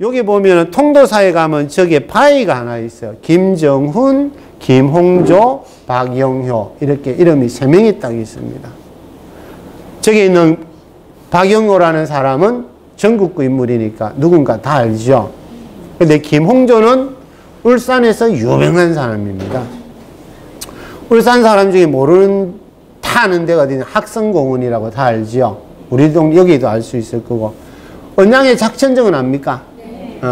여기 보면 통도사에 가면 저기에 바위가 하나 있어요. 김정훈, 김홍조, 박영효 이렇게 이름이 3명이 딱 있습니다. 저기 있는 박영효라는 사람은 전국구 인물이니까 누군가 다 알죠. 근데 김홍조는 울산에서 유명한 사람입니다. 울산 사람 중에 모르는 다 아는 데가 어디냐, 학성공원이라고 다 알죠. 우리 여기도 알 수 있을 거고. 언양의 작천정은 압니까? 네.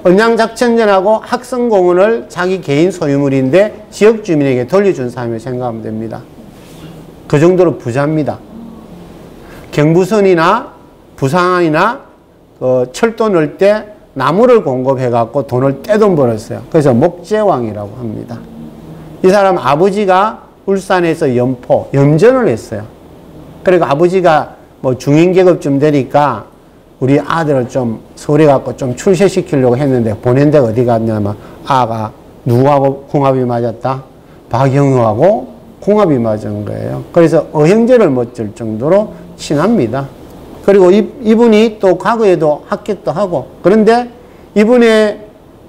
언양 작천정하고 학성공원을 자기 개인 소유물인데 지역 주민에게 돌려준 사람을 생각하면 됩니다. 그 정도로 부자입니다. 경부선이나 부산이나 철도 넣을 때 나무를 공급해 갖고 돈을 떼돈 벌었어요. 그래서 목재왕이라고 합니다. 이 사람 아버지가 울산에서 염전을 했어요. 그리고 아버지가 뭐 중인계급쯤 되니까 우리 아들을 좀 서울에 갖고 좀 출세시키려고 했는데 보낸 데가 어디 갔냐면 아가 누구하고 궁합이 맞았다? 박영효하고 궁합이 맞은 거예요. 그래서 어형제를 멋질 정도로 친합니다. 그리고 이분이 또 과거에도 합격도 하고, 그런데 이분의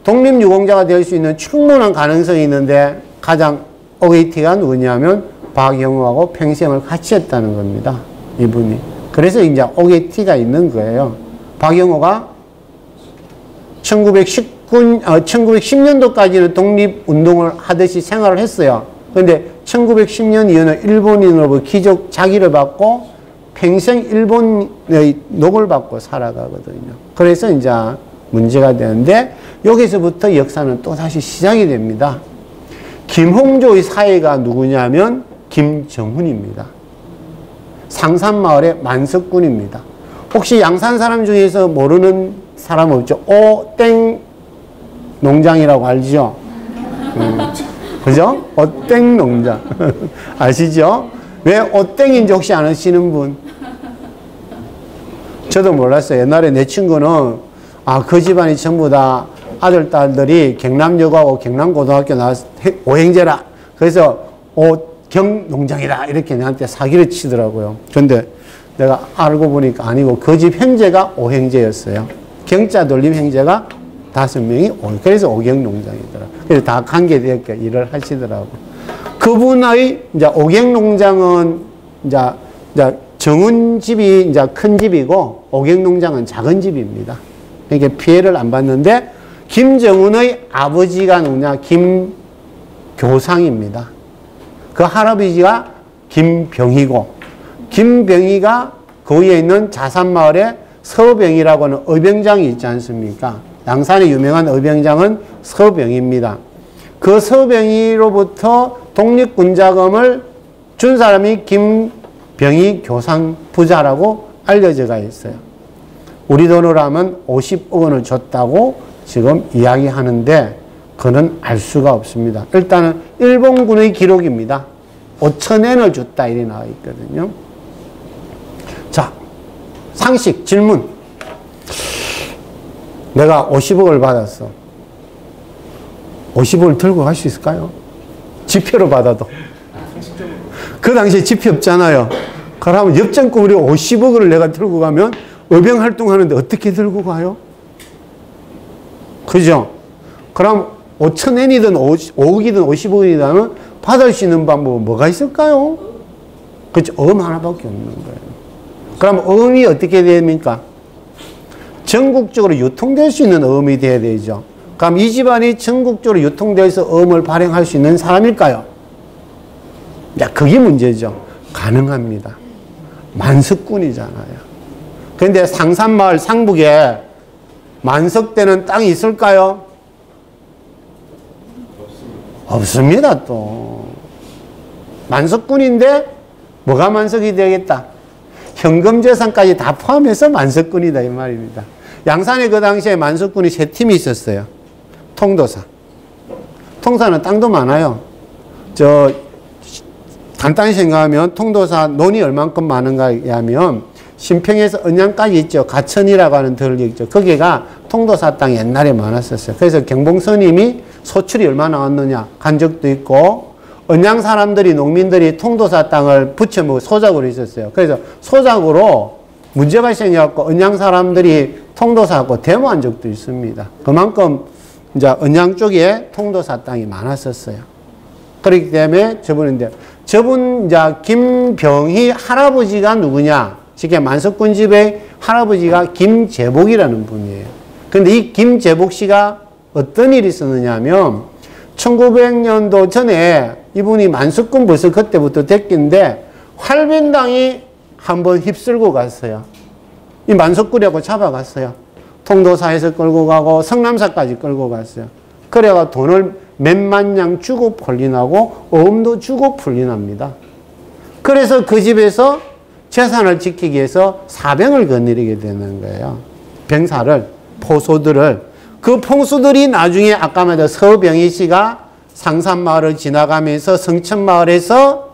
독립유공자가 될 수 있는 충분한 가능성이 있는데 가장 OAT가 누구냐면 박영효하고 평생을 같이 했다는 겁니다. 이분이. 그래서 이제 OAT가 있는 거예요. 박영효가 1910년도까지는 독립운동을 하듯이 생활을 했어요. 그런데 1910년 이후는 일본인으로부터 귀족 자기를 받고 평생 일본의 녹을 받고 살아가거든요. 그래서 이제 문제가 되는데 여기서부터 역사는 또 다시 시작이 됩니다. 김홍조의 사회가 누구냐면 김정훈입니다. 상산마을의 만석군입니다. 혹시 양산 사람 중에서 모르는 사람 없죠? 오땡 농장이라고 알죠? 그죠? 오땡 농장. 아시죠? 왜 오땡인지 혹시 아시는 분? 저도 몰랐어요. 옛날에 내 친구는 그 집안이 전부 다 아들, 딸들이 경남여고하고 경남고등학교 나와서 오행제라. 그래서 오경농장이다. 이렇게 나한테 사기를 치더라고요. 근데 내가 알고 보니까 아니고 그 집 형제가 오행제였어요. 경자 돌림 형제가 5명이 그래서 오경농장이더라. 그래서 다 관계되게 일을 하시더라고. 그분의 이제 오경농장은 이제 정훈 집이 이제 큰 집이고 오경농장은 작은 집입니다. 그러니까 피해를 안 받는데 김정훈의 아버지가 누구냐? 김교상입니다. 그 할아버지가 김병희고, 김병희가 그 위에 있는 자산마을에 서병이라고 하는 의병장이 있지 않습니까? 양산의 유명한 의병장은 서병입니다. 그 서병이로부터 독립군자금을 준 사람이 김병희 교상 부자라고 알려져가 있어요. 우리 돈으로 하면 50억 원을 줬다고 지금 이야기하는데 그는 알 수가 없습니다. 일단은 일본군의 기록입니다. 5,000엔을 줬다 이래 나와 있거든요. 자, 상식 질문. 내가 50억을 받았어. 50억을 들고 갈 수 있을까요? 지표로 받아도. 그 당시에 지표 없잖아요. 그러면 엽전급으로 50억을 내가 들고 가면 의병 활동하는데 어떻게 들고 가요? 그죠? 그럼 5,000엔이든 5억이든 50억이든 하면 받을 수 있는 방법은 뭐가 있을까요? 그렇죠. 음 하나밖에 없는 거예요. 그럼 음이 어떻게 됩니까? 전국적으로 유통될 수 있는 음이 돼야 되죠. 그럼 이 집안이 전국적으로 유통돼서 음을 발행할 수 있는 사람일까요? 야, 그게 문제죠. 가능합니다. 만석군이잖아요. 그런데 상산마을 상북에 만석되는 땅이 있을까요? 없습니다, 또. 만석군인데 뭐가 만석이 되겠다? 현금재산까지 다 포함해서 만석군이다, 이 말입니다. 양산에 그 당시에 만석군이 3팀이 있었어요. 통도사. 통도사는 땅도 많아요. 간단히 생각하면 통도사 논이 얼만큼 많은가 하면 신평에서 언양까지 있죠. 가천이라고 하는 들이 있죠. 거기가 통도사 땅이 옛날에 많았었어요. 그래서 경봉스님이 소출이 얼마나 나왔느냐 간 적도 있고, 언양 사람들이 농민들이 통도사 땅을 부쳐먹고 소작으로 있었어요. 그래서 소작으로 문제가 생겨갖고 언양 사람들이 통도사하고 데모한 적도 있습니다. 그만큼 이제 언양 쪽에 통도사 땅이 많았었어요. 그렇기 때문에 저분 이제 김병희 할아버지가 누구냐? 쉽게 만석군 집의 할아버지가 김재복이라는 분이에요. 근데 이 김재복 씨가 어떤 일이 있었느냐 하면 1900년도 전에 이분이 만석군 벌써 그때부터 됐긴데 활빈당이 한번 휩쓸고 갔어요. 이 만석군이라고 잡아갔어요. 통도사에서 끌고 가고 성남사까지 끌고 갔어요. 그래가 돈을 몇만 냥 주고 풀리나고 어음도 주고 풀리납니다. 그래서 그 집에서 재산을 지키기 위해서 사병을 거느리게 되는 거예요. 병사를, 포소들을. 그 포소들이 나중에 아까 말한 서병희 씨가 상산마을을 지나가면서 성천마을에서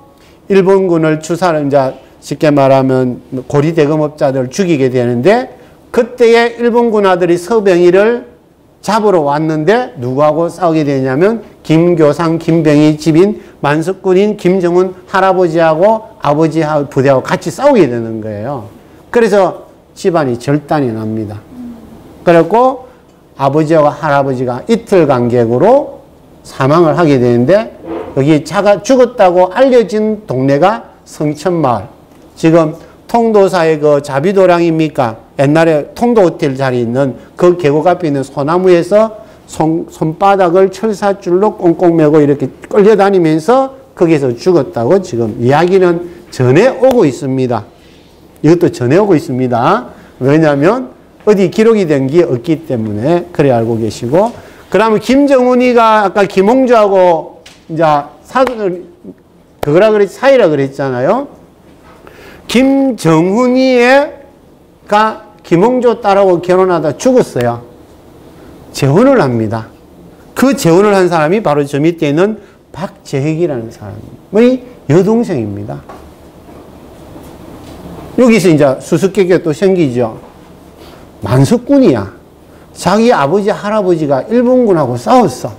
일본군을 추사를 이제 쉽게 말하면 고리대금업자들을 죽이게 되는데 그때에 일본군 아들이 서병희를 잡으러 왔는데 누구하고 싸우게 되냐면 김교상, 김병희 집인 만석군인 김정은 할아버지하고 아버지 부대하고 같이 싸우게 되는 거예요. 그래서 집안이 절단이 납니다. 그래갖고 아버지와 할아버지가 이틀 간격으로 사망을 하게 되는데 여기 차가 죽었다고 알려진 동네가 성천마을. 지금 통도사의 그 자비도량입니까? 옛날에 통도 호텔 자리 있는 그 계곡 앞에 있는 소나무에서 손바닥을 철사줄로 꽁꽁 매고 이렇게 끌려다니면서 거기서 죽었다고 지금 이야기는 전해오고 있습니다. 이것도 전해오고 있습니다. 왜냐하면 어디 기록이 된 게 없기 때문에 그래 알고 계시고 그러면 김정은이가 아까 김홍주하고 이제 사이라 그랬잖아요. 김정훈이가 김홍조 딸하고 결혼하다 죽었어요. 재혼을 합니다. 그 재혼을 한 사람이 바로 저 밑에 있는 박재혁이라는 사람의 여동생입니다. 여기서 이제 수수께끼가 또 생기죠. 만석군이야. 자기 아버지, 할아버지가 일본군하고 싸웠어.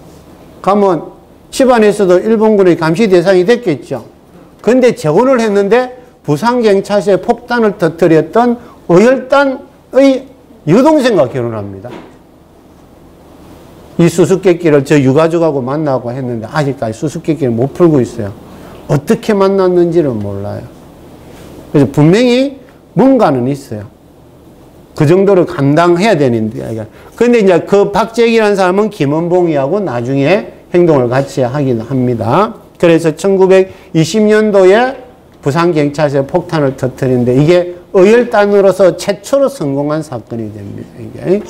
그러면 집안에서도 일본군의 감시 대상이 됐겠죠. 그런데 재혼을 했는데 부산경찰서에 폭탄을 터뜨렸던 어혈단의 여동생과 결혼합니다. 이 수수께끼를 저 유가족하고 만나고 했는데 아직까지 수수께끼를 못 풀고 있어요. 어떻게 만났는지는 몰라요. 그래서 분명히 뭔가는 있어요. 그 정도를 감당해야 되는데. 그런데 이제 그 박재익이라는 사람은 김원봉이하고 나중에 행동을 같이 하긴 합니다. 그래서 1920년도에 부산경찰서에 폭탄을 터뜨리는데 이게 어혈단으로서 최초로 성공한 사건이 됩니다. 이게.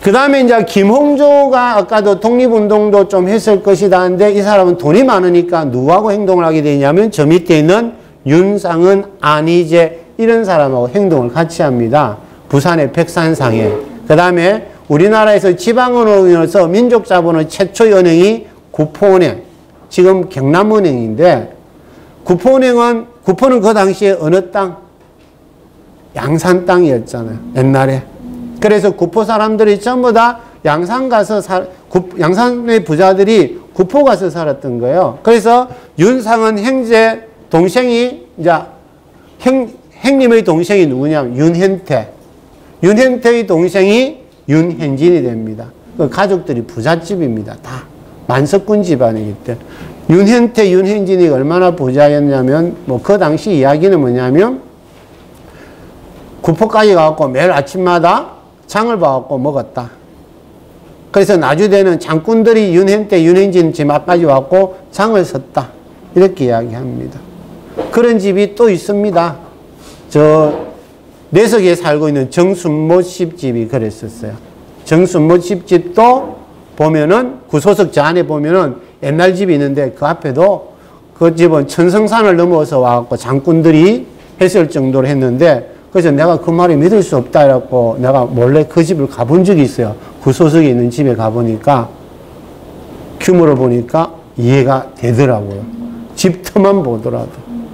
그 다음에 이제 김홍조가 아까도 독립운동도 좀 했을 것이다 하는데 이 사람은 돈이 많으니까 누구하고 행동을 하게 되냐면 저 밑에 있는 윤상은, 안희재 이런 사람하고 행동을 같이 합니다. 부산의 백산상에. 그 다음에 우리나라에서 지방은행으로서 민족자본의 최초 은행이 구포은행, 지금 경남은행인데 구포는 그 당시에 어느 땅? 양산 땅이었잖아요. 옛날에. 그래서 구포 사람들이 전부 다 양산 가서 양산의 부자들이 구포 가서 살았던 거예요. 그래서 윤상은 형제 동생이 이제 형님의 동생이 누구냐면 윤현태. 윤현태의 동생이 윤현진이 됩니다. 그 가족들이 부잣집입니다. 다 만석군 집안이기 때문에. 윤현태, 윤현진이 얼마나 부자였냐면 뭐 그 당시 이야기는 뭐냐면 구포까지 가갖고 매일 아침마다 장을 봐갖고 먹었다. 그래서 나주대는 장군들이 윤현태, 윤현진 집 앞까지 왔고 장을 섰다. 이렇게 이야기합니다. 그런 집이 또 있습니다. 저 내석에 살고 있는 정순모 집이 그랬었어요. 정순모 집도 보면은 구소석 저 안에 보면은 옛날 집이 있는데 그 앞에도 그 집은 천성산을 넘어서 와갖고 장군들이 했을 정도로 했는데 그래서 내가 그 말이 믿을 수 없다 해갖고 내가 몰래 그 집을 가본 적이 있어요. 구소석에 있는 집에 가보니까 규모를 보니까 이해가 되더라고요. 집 틈만 보더라도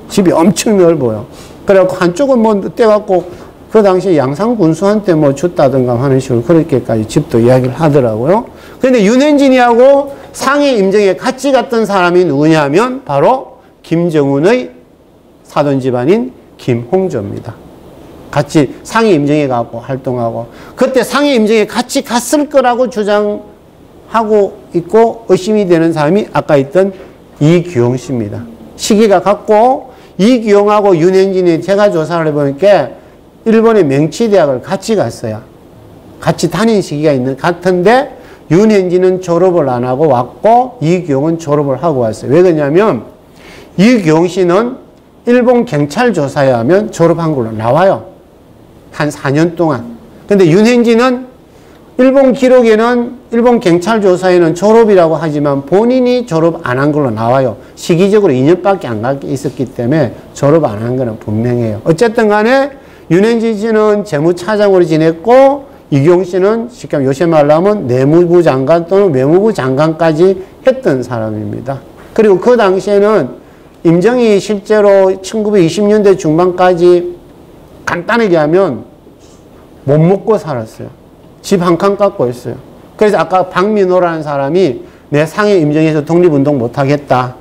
집이 엄청 넓어요. 그래갖고 한쪽은 뭐 떼갖고 그 당시에 양산군수한테 뭐 줬다든가 하는 식으로 그렇게까지 집도 이야기를 하더라고요. 근데 윤현진이하고 상해 임정에 같이 갔던 사람이 누구냐면 바로 김정은의 사돈 집안인 김홍조입니다. 같이 상해 임정에 가고 활동하고, 그때 상해 임정에 같이 갔을 거라고 주장하고 있고 의심이 되는 사람이 아까 있던 이규용 씨입니다. 시기가 같고, 이규용하고 윤현진이 제가 조사를 해보니까 일본의 명치대학을 같이 갔어요. 같이 다닌 시기가 있는 같은데 윤현진은 졸업을 안 하고 왔고 이규용은 졸업을 하고 왔어요. 왜 그러냐면 이규용 씨는 일본 경찰 조사에 하면 졸업한 걸로 나와요. 한 4년 동안. 근데 윤현진은 일본 기록에는 일본 경찰 조사에는 졸업이라고 하지만 본인이 졸업 안 한 걸로 나와요. 시기적으로 2년밖에 안 있었기 때문에 졸업 안 한 거는 분명해요. 어쨌든 간에 윤현진 씨는 재무차장으로 지냈고 이규용 씨는 쉽게 요새 말로 하면 내무부 장관 또는 외무부 장관까지 했던 사람입니다. 그리고 그 당시에는 임정이 실제로 1920년대 중반까지 간단하게 하면 못 먹고 살았어요. 집 한 칸 갖고 있어요. 그래서 아까 박민호라는 사람이 내 상해 임정에서 독립운동 못하겠다.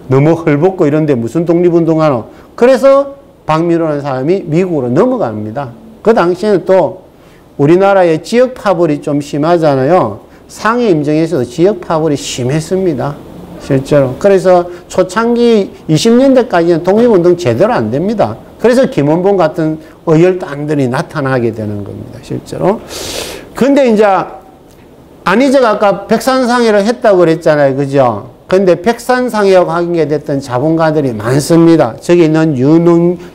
너무 헐벗고 이런데 무슨 독립운동하노. 그래서 박민호라는 사람이 미국으로 넘어갑니다. 그 당시에는 또 우리나라의 지역 파벌이 좀 심하잖아요. 상해 임정에서도 지역 파벌이 심했습니다. 실제로. 그래서 초창기 20년대까지는 독립운동 제대로 안 됩니다. 그래서 김원봉 같은 어혈단들이 나타나게 되는 겁니다. 실제로. 근데 이제 안희재가 아까 백산상해를 했다고 그랬잖아요. 그죠? 근데 백산상해와 관계됐던 자본가들이 많습니다. 저기 있는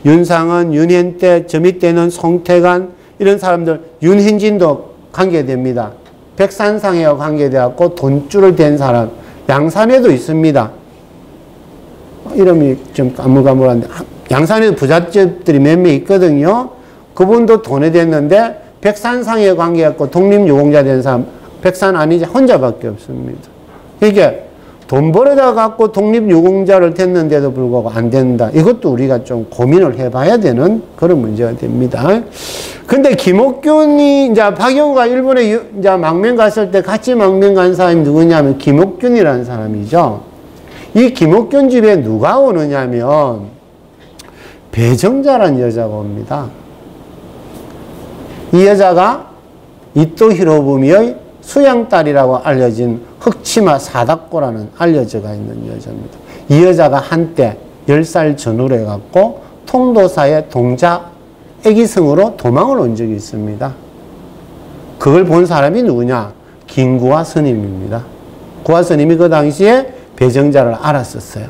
윤상은, 윤현태, 저 밑에는 송태관 이런 사람들, 윤현진도 관계됩니다. 백산상해와 관계되었고 돈줄을 댄 사람, 양산에도 있습니다. 이름이 좀 가물가물한데 양산에도 부잣집들이 몇 명 있거든요. 그분도 돈에 됐는데 백산상해에 관계했고 독립유공자 된 사람 백산 아니지 혼자밖에 없습니다. 이게 돈 벌어다 갖고 독립유공자를 됐는데도 불구하고 안 된다. 이것도 우리가 좀 고민을 해봐야 되는 그런 문제가 됩니다. 근데 김옥균이 이제 박영우가 일본에 이제 망명 갔을 때 같이 망명 간 사람이 누구냐면 김옥균이라는 사람이죠. 이 김옥균 집에 누가 오느냐면 배정자라는 여자가 옵니다. 이 여자가 이토 히로부미의 수양딸이라고 알려진 흑치마 사다코라는 알려져가 있는 여자입니다. 이 여자가 한때 10살 전후로 해갖고 통도사의 동자 애기성으로 도망을 온 적이 있습니다. 그걸 본 사람이 누구냐? 김구화 스님입니다. 구화 스님이 그 당시에 배정자를 알았었어요.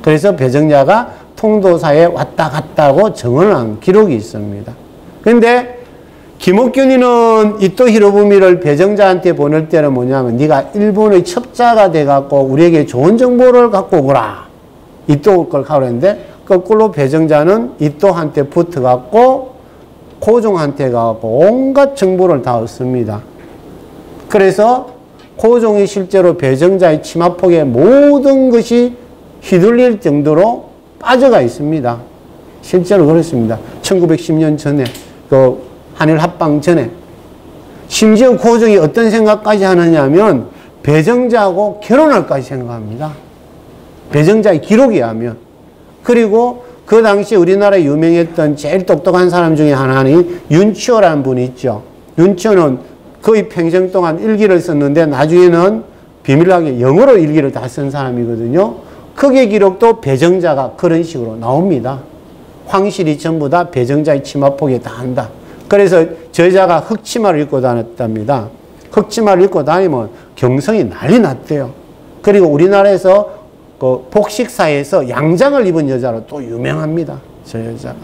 그래서 배정자가 통도사에 왔다 갔다 하고 정언을 한 기록이 있습니다. 그런데 김옥균이는 이토 히로부미를 배정자한테 보낼 때는 뭐냐면 네가 일본의 첩자가 돼갖고 우리에게 좋은 정보를 갖고 오거라. 이토 걸 가고 그랬는데 거꾸로 배정자는 이토한테 붙어갖고 고종한테 가갖고 온갖 정보를 다 얻습니다. 그래서 고종이 실제로 배정자의 치마폭에 모든 것이 휘둘릴 정도로 빠져가 있습니다. 실제로 그렇습니다. 1910년 전에 그 한일 합방 전에 심지어 고종이 어떤 생각까지 하느냐면 배정자하고 결혼할까지 생각합니다. 배정자의 기록에 하면. 그리고 그 당시 우리나라에 유명했던 제일 똑똑한 사람 중에 하나는 윤치호라는 분이 있죠. 윤치호는 거의 평생 동안 일기를 썼는데 나중에는 비밀하게 영어로 일기를 다 쓴 사람이거든요. 그의 기록도 배정자가 그런 식으로 나옵니다. 황실이 전부 다 배정자의 치마폭에 다 한다. 그래서 저 여자가 흑치마를 입고 다녔답니다. 흑치마를 입고 다니면 경성이 난리 났대요. 그리고 우리나라에서 그 복식사에서 양장을 입은 여자로 또 유명합니다. 저 여자가.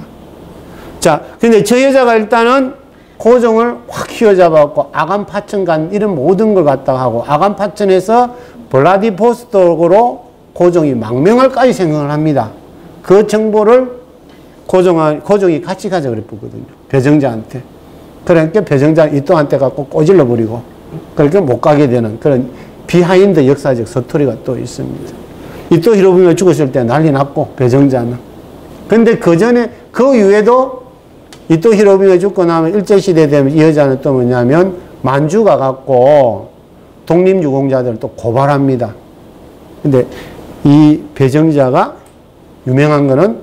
자, 근데 저 여자가 일단은 고종을 확 휘어잡아갖고 아간파천 간 이런 모든 걸 갖다가 하고 아간파천에서 블라디보스톡으로 고종이 망명할까지 생각을 합니다. 그 정보를 고종이 같이 가자 그랬거든요. 배정자한테. 그러니까 배정자 이또한테 갖고 꼬질러 버리고 그렇게 못 가게 되는 그런 비하인드 역사적 서투리가 또 있습니다. 이또 히로부미가 죽었을 때 난리 났고 배정자는. 근데 그 전에 그 이후에도 이또 히로부미가 죽고 나면 일제시대 되면 이 여자는 또 뭐냐면 만주가 갖고 독립유공자들을 또 고발합니다. 근데 이 배정자가 유명한 거는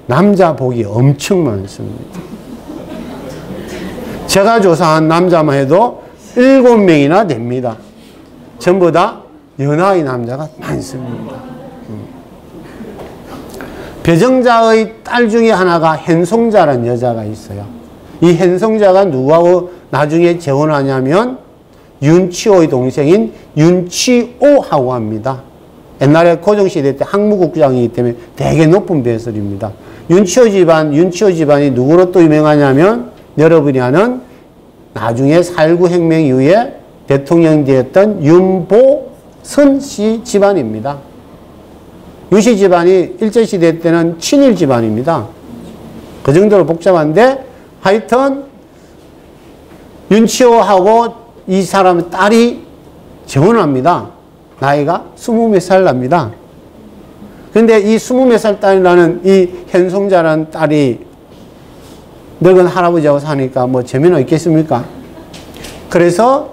남자 복이 엄청 많습니다. 제가 조사한 남자만 해도 7명이나 됩니다. 전부 다 연하의 남자가 많습니다. 배정자의 딸 중에 하나가 현송자라는 여자가 있어요. 이 현송자가 누구하고 나중에 재혼하냐면 윤치호의 동생인 윤치오하고 합니다. 옛날에 고종시대 때 항무국장이기 때문에 되게 높은 배설입니다. 윤치호 집안이 누구로 또 유명하냐면 여러분이 아는 나중에 4.19 혁명 이후에 대통령이 되었던 윤보선 씨 집안입니다. 유씨 집안이 일제시대 때는 친일 집안입니다. 그 정도로 복잡한데 하여튼 윤치호하고 이 사람의 딸이 재혼을 합니다. 나이가 20몇 살 납니다. 근데 이 20몇 살 딸이라는 이 현송자라는 딸이 늙은 할아버지하고 사니까 뭐 재미는 있겠습니까? 그래서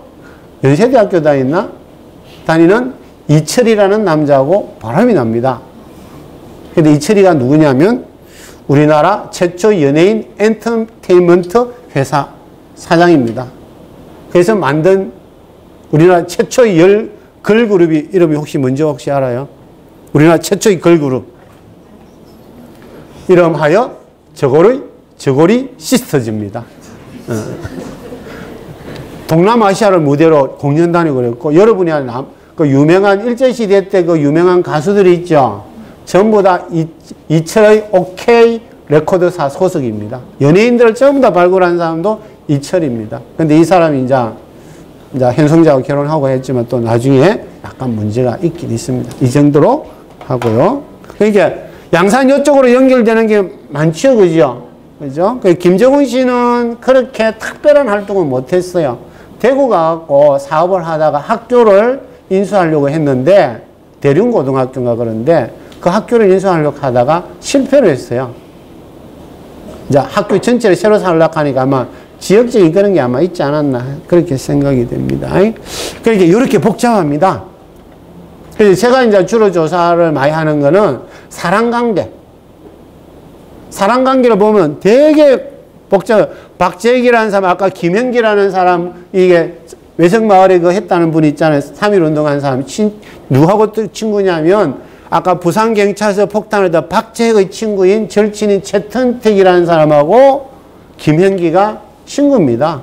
연세대학교 다니는 이철이라는 남자하고 바람이 납니다. 근데 이철이가 누구냐면 우리나라 최초 연예인 엔터테인먼트 회사 사장입니다. 그래서 만든 우리나라 최초의 걸그룹이 이름이 혹시 알아요? 우리나라 최초의 걸그룹 이름하여 저고리 시스터즈입니다. 동남아시아를 무대로 공연 다니고 그랬고 여러분이 아는 그 유명한 일제시대 때 그 유명한 가수들이 있죠. 전부 다 이철의 OK 레코드사 소속입니다. 연예인들을 전부 다 발굴한 사람도 이철입니다. 근데 이 사람이 이제 현송자하고 결혼하고 했지만 또 나중에 약간 문제가 있긴 있습니다. 이 정도로 하고요. 그러니까 양산 이쪽으로 연결되는 게 많죠. 그죠? 그죠? 김정은 씨는 그렇게 특별한 활동을 못했어요. 대구 가갖고 사업을 하다가 학교를 인수하려고 했는데 대륜고등학교인가 그런데 그 학교를 인수하려고 하다가 실패를 했어요. 이제 학교 전체를 새로 살려고 하니까 아마 지역적인 그런 게 아마 있지 않았나 그렇게 생각이 됩니다. 그러니까 이렇게 복잡합니다. 그래서 제가 이제 주로 조사를 많이 하는 거는 사랑관계. 사랑관계를 보면 되게 복잡해요. 박재익이라는 사람, 아까 김현기라는 사람, 이게 외성마을에 그 했다는 분 있잖아요. 3.1 운동한 사람. 누구하고 또 친구냐면, 아까 부산경찰서 폭탄을 다 박재익의 친구인 절친인 최턴택이라는 사람하고 김현기가 친구입니다.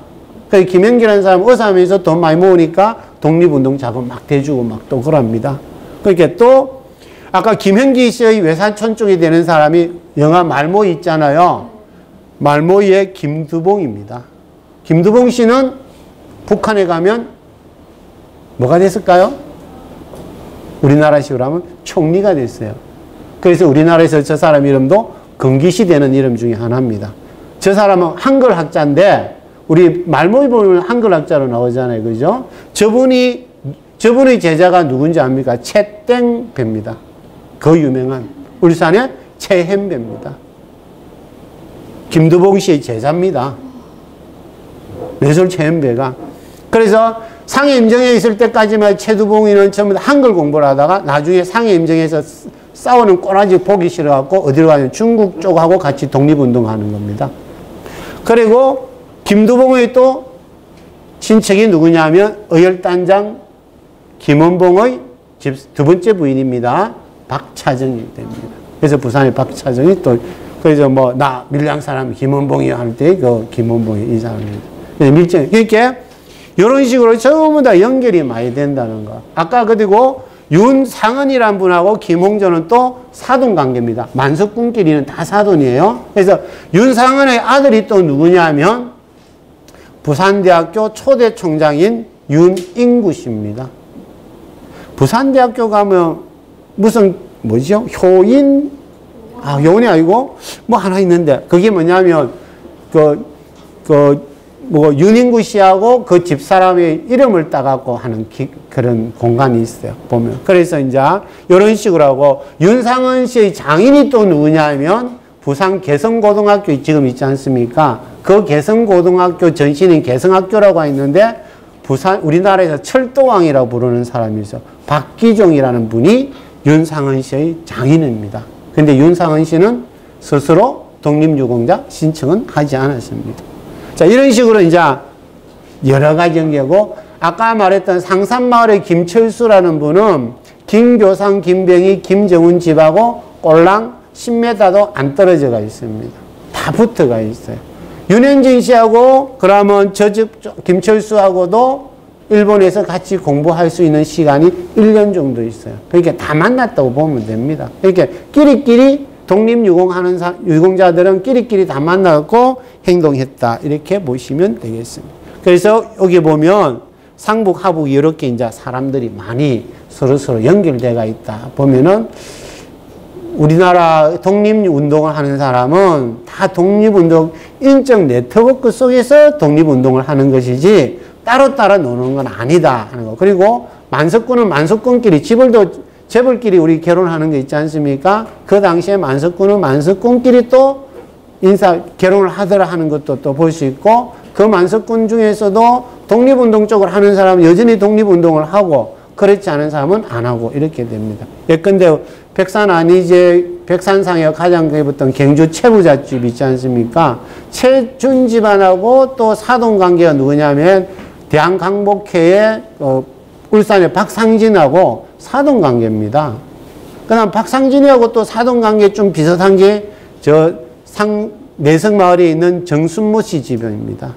그래서 김현기라는 사람 의사하면서 돈 많이 모으니까 독립운동 자금 막 대주고 막 또 그럽니다. 그러니까 또 아까 김현기 씨의 외사촌 쪽이 되는 사람이 영화 말모이 있잖아요. 말모이의 김두봉입니다. 김두봉 씨는 북한에 가면 뭐가 됐을까요? 우리나라식으로 하면 총리가 됐어요. 그래서 우리나라에서 저 사람 이름도 건기시되는 이름 중에 하나입니다. 저 사람은 한글학자인데 우리 말모이 보면 한글학자로 나오잖아요. 그죠? 저분의 제자가 누군지 압니까? 채땡배입니다. 그 유명한 울산의 채햄배입니다. 김두봉 씨의 제자입니다. 매솔 채햄배가. 그래서 상해임정에 있을 때까지만 최두봉이는 전부 다 한글 공부를 하다가 나중에 상해임정에서 싸우는 꼬라지 보기 싫어갖고 어디로 가냐면 중국 쪽하고 같이 독립운동하는 겁니다. 그리고 김두봉의 또 친척이 누구냐면 의열단장 김원봉의 두 번째 부인입니다. 박차정이 됩니다. 그래서 부산의 박차정이 또 그래서 뭐 나 밀양 사람 김원봉이 할 때 그 김원봉이 이 사람입니다. 밀정 그러니까 이런 식으로 전부 다 연결이 많이 된다는 거. 아까 그리고 윤상은이란 분하고 김홍전은 또 사돈 관계입니다. 만석군끼리는 다 사돈이에요. 그래서 윤상은의 아들이 또 누구냐면 부산대학교 초대 총장인 윤인구 씨입니다. 부산대학교 가면 무슨 뭐죠? 효인이 아니고 뭐 하나 있는데 그게 뭐냐면 윤인구 씨하고 그 집사람의 이름을 따갖고 하는 그런 공간이 있어요. 보면. 그래서 이제 이런 식으로 하고 윤상은 씨의 장인이 또 누구냐면 부산 개성고등학교 지금 있지 않습니까? 그 개성고등학교 전신인 개성학교라고 있는데 우리나라에서 철도왕이라고 부르는 사람이 있어요. 박기종이라는 분이 윤상은 씨의 장인입니다. 근데 윤상은 씨는 스스로 독립유공자 신청은 하지 않았습니다. 자, 이런 식으로 이제 여러 가지 연계고, 아까 말했던 상산마을의 김철수라는 분은 김교상, 김병희, 김정훈 집하고 꼴랑 10m도 안 떨어져가 있습니다. 다 붙어가 있어요. 윤현진 씨하고 그러면 저 집 김철수하고도 일본에서 같이 공부할 수 있는 시간이 1년 정도 있어요. 그러니까 다 만났다고 보면 됩니다. 그러니까 끼리끼리 독립유공하는 유공자들은 끼리끼리 다 만나고 행동했다. 이렇게 보시면 되겠습니다. 그래서 여기 보면 상북, 하북 이렇게 이제 사람들이 많이 서로 연결되어 있다. 보면은 우리나라 독립운동을 하는 사람은 다 독립운동 인적 네트워크 속에서 독립운동을 하는 것이지 따로따로 노는 건 아니다 하는 거. 그리고 만석군은 만석군끼리 재벌끼리 우리 결혼하는 게 있지 않습니까? 그 당시에 만석군은 만석군끼리 또 결혼을 하더라 하는 것도 또 볼 수 있고, 그 만석군 중에서도 독립운동 쪽을 하는 사람은 여전히 독립운동을 하고, 그렇지 않은 사람은 안 하고 이렇게 됩니다. 예컨대 백산상에 가장 붙던 경주 최부잣집 있지 않습니까? 최준 집안하고 또 사돈관계가 누구냐면 대한강복회의 울산의 박상진하고 사돈관계입니다. 그 다음 박상진이하고 또 사돈관계 좀 비슷한 게 내성마을에 있는 정순모 씨 집안입니다.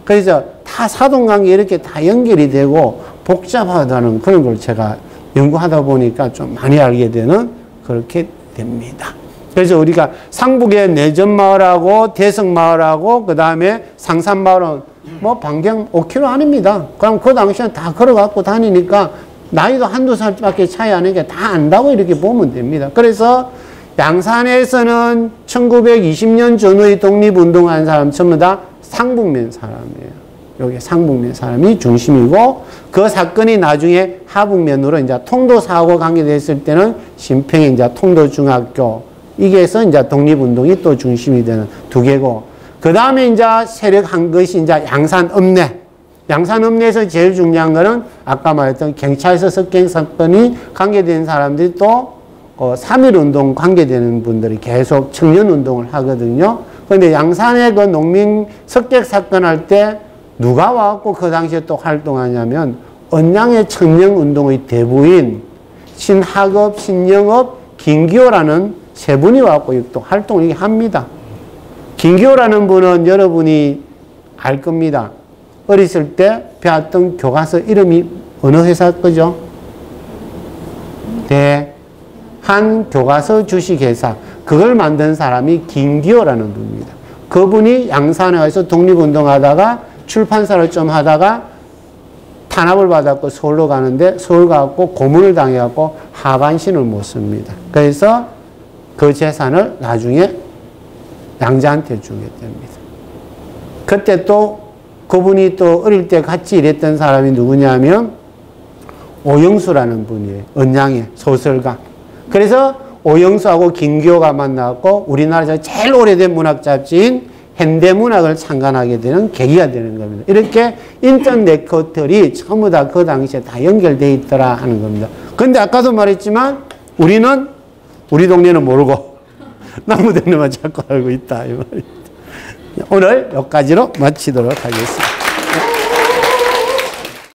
그래서 다 사돈관계 이렇게 다 연결이 되고 복잡하다는 그런 걸 제가 연구하다 보니까 좀 많이 알게 되는 그렇게 됩니다. 그래서 우리가 상북의 내전마을하고 대성마을하고 그 다음에 상산마을은 뭐 반경 5km 아닙니다. 그럼 그 당시에 다 걸어갖고 다니니까 나이도 한두 살밖에 차이 안 나니까 다 안다고 이렇게 보면 됩니다. 그래서 양산에서는 1920년 전후의 독립운동한 사람 전부 다 상북면 사람이에요. 여기 상북면 사람이 중심이고, 그 사건이 나중에 하북면으로 이제 통도사하고 관계됐을 때는 신평의 이제 통도중학교, 이게서 이제 독립운동이 또 중심이 되는 두 개고, 그 다음에 이제 세력한 것이 이제 양산읍내. 양산읍내에서 제일 중요한 거는 아까 말했던 경찰서 습경 사건이 관계된 사람들이 또 3.1운동 관계되는 분들이 계속 청년운동을 하거든요. 그런데 양산의 그 농민 석객 사건 할 때 누가 와갖고 그 당시에 또 활동하냐면 언양의 청년운동의 대부인 신학업, 신영업, 김기호라는 세 분이 와갖고 또 활동을 합니다. 김기호라는 분은 여러분이 알 겁니다. 어렸을 때 배웠던 교과서 이름이 어느 회사 거죠? 대한교과서 주식회사. 그걸 만든 사람이 김기호라는 분입니다. 그분이 양산에 와서 독립운동하다가 출판사를 좀 하다가 탄압을 받았고 서울로 가는데 서울 가고 고문을 당해갖고 하반신을 못 씁니다. 그래서 그 재산을 나중에 양자한테 주게 됩니다. 그때 또 그분이 또 어릴 때 같이 일했던 사람이 누구냐면 오영수라는 분이에요. 언양의 소설가. 그래서 오영수하고 김기호가 만났고 우리나라에서 제일 오래된 문학 잡지인 현대문학을 창간하게 되는 계기가 되는 겁니다. 이렇게 인턴 네트워크들이 전부 다 그 당시에 다 연결되어 있더라 하는 겁니다. 근데 아까도 말했지만 우리는 우리 동네는 모르고 남의 동네만 자꾸 알고 있다. 이 말입니다. 오늘 여기까지로 마치도록 하겠습니다.